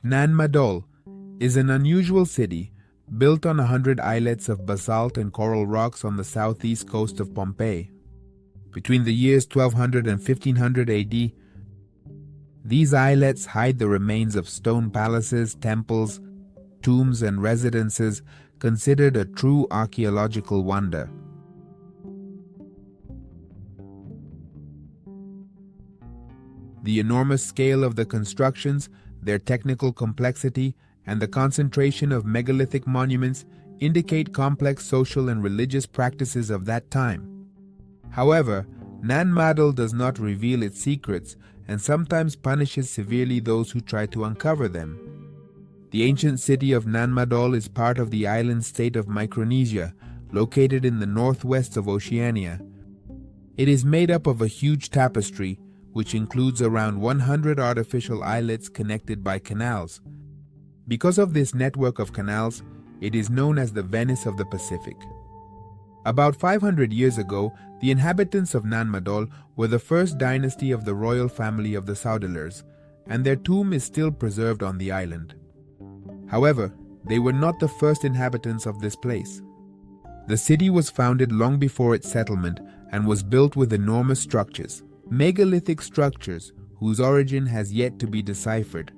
Nan Madol is an unusual city built on 100 islets of basalt and coral rocks on the southeast coast of Pohnpei. Between the years 1200 and 1500 AD, these islets hide the remains of stone palaces, temples, tombs, and residences considered a true archaeological wonder. The enormous scale of the constructions, their technical complexity, and the concentration of megalithic monuments indicate complex social and religious practices of that time. However, Nan Madol does not reveal its secrets and sometimes punishes severely those who try to uncover them. The ancient city of Nan Madol is part of the island state of Micronesia, located in the northwest of Oceania. It is made up of a huge tapestry, which includes around 100 artificial islets connected by canals. Because of this network of canals, it is known as the Venice of the Pacific. About 500 years ago, the inhabitants of Nan Madol were the first dynasty of the royal family of the Saudeleurs, and their tomb is still preserved on the island. However, they were not the first inhabitants of this place. The city was founded long before its settlement and was built with enormous structures, megalithic structures whose origin has yet to be deciphered.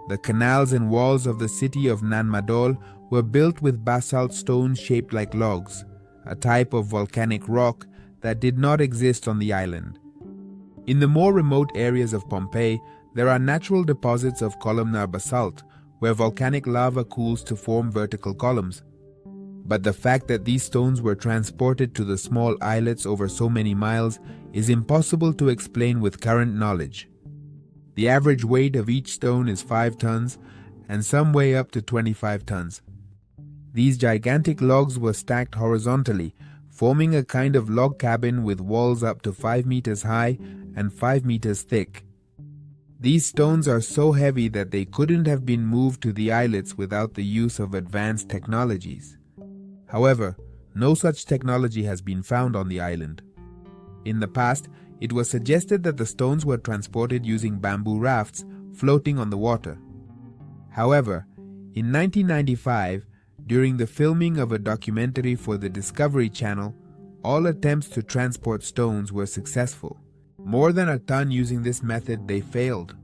The canals and walls of the city of Nan Madol were built with basalt stones shaped like logs, a type of volcanic rock that did not exist on the island. In the more remote areas of Pohnpei, there are natural deposits of columnar basalt, where volcanic lava cools to form vertical columns. But the fact that these stones were transported to the small islets over so many miles is impossible to explain with current knowledge. The average weight of each stone is 5 tons, and some weigh up to 25 tons. These gigantic logs were stacked horizontally, forming a kind of log cabin with walls up to 5 meters high and 5 meters thick. These stones are so heavy that they couldn't have been moved to the islets without the use of advanced technologies. However, no such technology has been found on the island. In the past, it was suggested that the stones were transported using bamboo rafts floating on the water. However, in 1995, during the filming of a documentary for the Discovery Channel, all attempts to transport stones were successful. More than a ton using this method, they failed.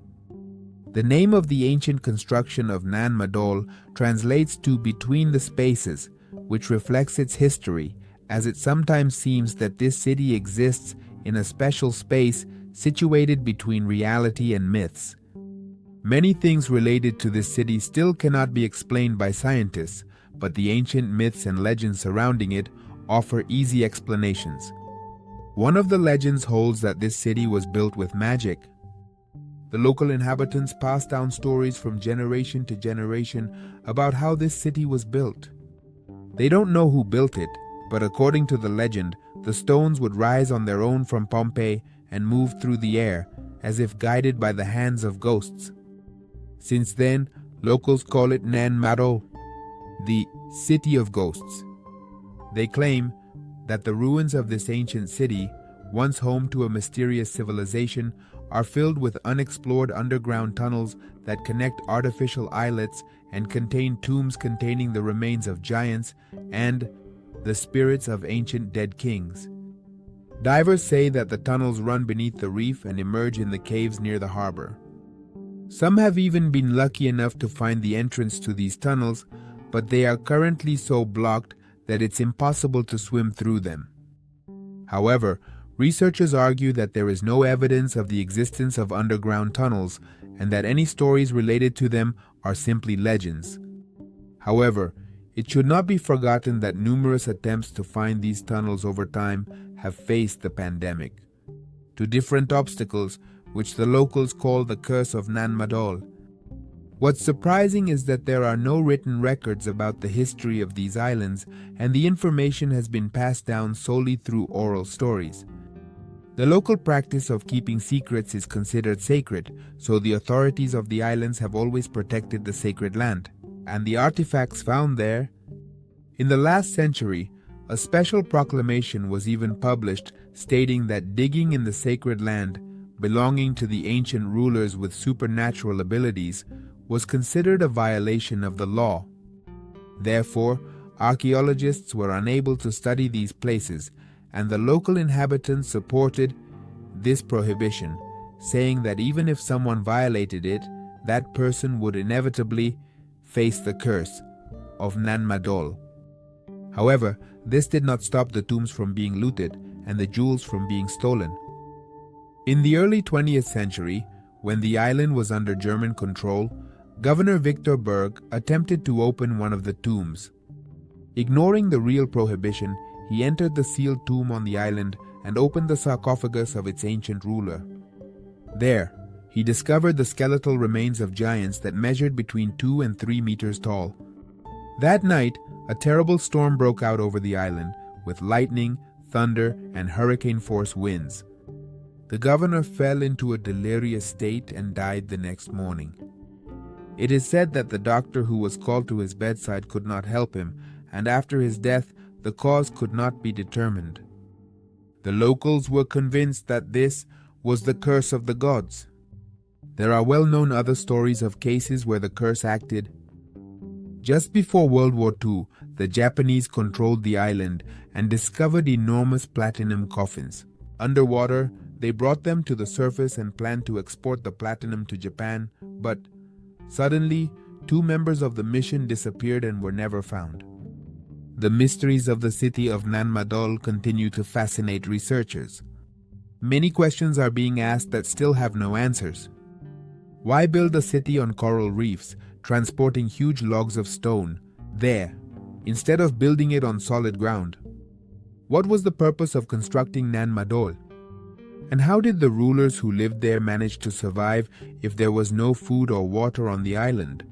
The name of the ancient construction of Nan Madol translates to between the spaces, which reflects its history, as it sometimes seems that this city exists in a special space situated between reality and myths. Many things related to this city still cannot be explained by scientists, but the ancient myths and legends surrounding it offer easy explanations. One of the legends holds that this city was built with magic. The local inhabitants pass down stories from generation to generation about how this city was built. They don't know who built it, but according to the legend, the stones would rise on their own from Pohnpei and move through the air, as if guided by the hands of ghosts. Since then, locals call it Nan Madol, the City of Ghosts. They claim that the ruins of this ancient city, once home to a mysterious civilization, are filled with unexplored underground tunnels that connect artificial islets and contain tombs containing the remains of giants and the spirits of ancient dead kings. Divers say that the tunnels run beneath the reef and emerge in the caves near the harbor. Some have even been lucky enough to find the entrance to these tunnels, but they are currently so blocked that it's impossible to swim through them. However, researchers argue that there is no evidence of the existence of underground tunnels and that any stories related to them are simply legends. However, it should not be forgotten that numerous attempts to find these tunnels over time have faced the pandemic. To different obstacles, which the locals call the curse of Nan Madol. What's surprising is that there are no written records about the history of these islands, and the information has been passed down solely through oral stories. The local practice of keeping secrets is considered sacred, so the authorities of the islands have always protected the sacred land, and the artifacts found there. In the last century, a special proclamation was even published stating that digging in the sacred land, belonging to the ancient rulers with supernatural abilities, was considered a violation of the law. Therefore, archaeologists were unable to study these places, and the local inhabitants supported this prohibition, saying that even if someone violated it, that person would inevitably face the curse of Nan Madol. However, this did not stop the tombs from being looted and the jewels from being stolen. In the early 20th century, when the island was under German control, Governor Victor Berg attempted to open one of the tombs. Ignoring the real prohibition, he entered the sealed tomb on the island and opened the sarcophagus of its ancient ruler. There, he discovered the skeletal remains of giants that measured between 2 and 3 meters tall. That night, a terrible storm broke out over the island, with lightning, thunder, and hurricane-force winds. The governor fell into a delirious state and died the next morning. It is said that the doctor who was called to his bedside could not help him, and after his death, the cause could not be determined. The locals were convinced that this was the curse of the gods. There are well-known other stories of cases where the curse acted. Just before World War II, the Japanese controlled the island and discovered enormous platinum coffins. Underwater, they brought them to the surface and planned to export the platinum to Japan, but suddenly, 2 members of the mission disappeared and were never found. The mysteries of the city of Nan Madol continue to fascinate researchers. Many questions are being asked that still have no answers. Why build a city on coral reefs, transporting huge logs of stone there, instead of building it on solid ground? What was the purpose of constructing Nan Madol? And how did the rulers who lived there manage to survive if there was no food or water on the island?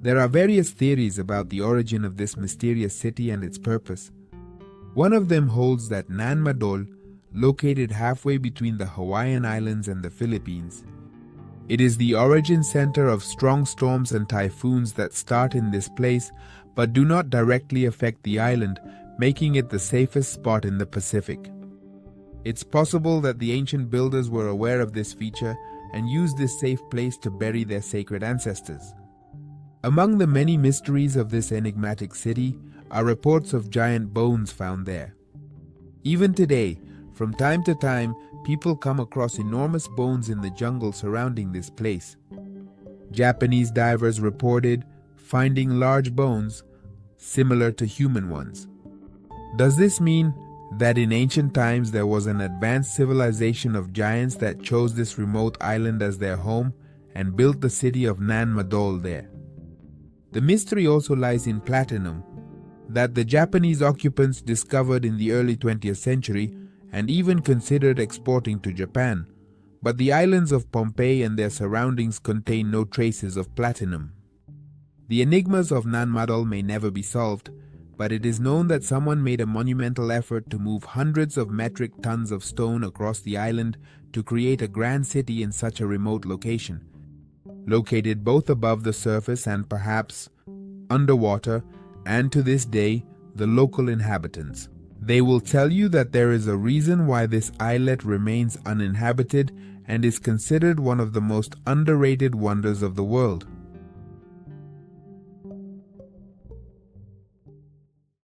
There are various theories about the origin of this mysterious city and its purpose. One of them holds that Nan Madol, located halfway between the Hawaiian Islands and the Philippines, it is the origin center of strong storms and typhoons that start in this place but do not directly affect the island, making it the safest spot in the Pacific. It's possible that the ancient builders were aware of this feature and used this safe place to bury their sacred ancestors. Among the many mysteries of this enigmatic city are reports of giant bones found there. Even today, from time to time, people come across enormous bones in the jungle surrounding this place. Japanese divers reported finding large bones similar to human ones. Does this mean that in ancient times there was an advanced civilization of giants that chose this remote island as their home and built the city of Nan Madol there? The mystery also lies in platinum that the Japanese occupants discovered in the early 20th century and even considered exporting to Japan, but the islands of Pohnpei and their surroundings contain no traces of platinum. The enigmas of Nan Madol may never be solved, but it is known that someone made a monumental effort to move hundreds of metric tons of stone across the island to create a grand city in such a remote location, located both above the surface and perhaps underwater, and to this day, the local inhabitants. They will tell you that there is a reason why this islet remains uninhabited and is considered one of the most underrated wonders of the world.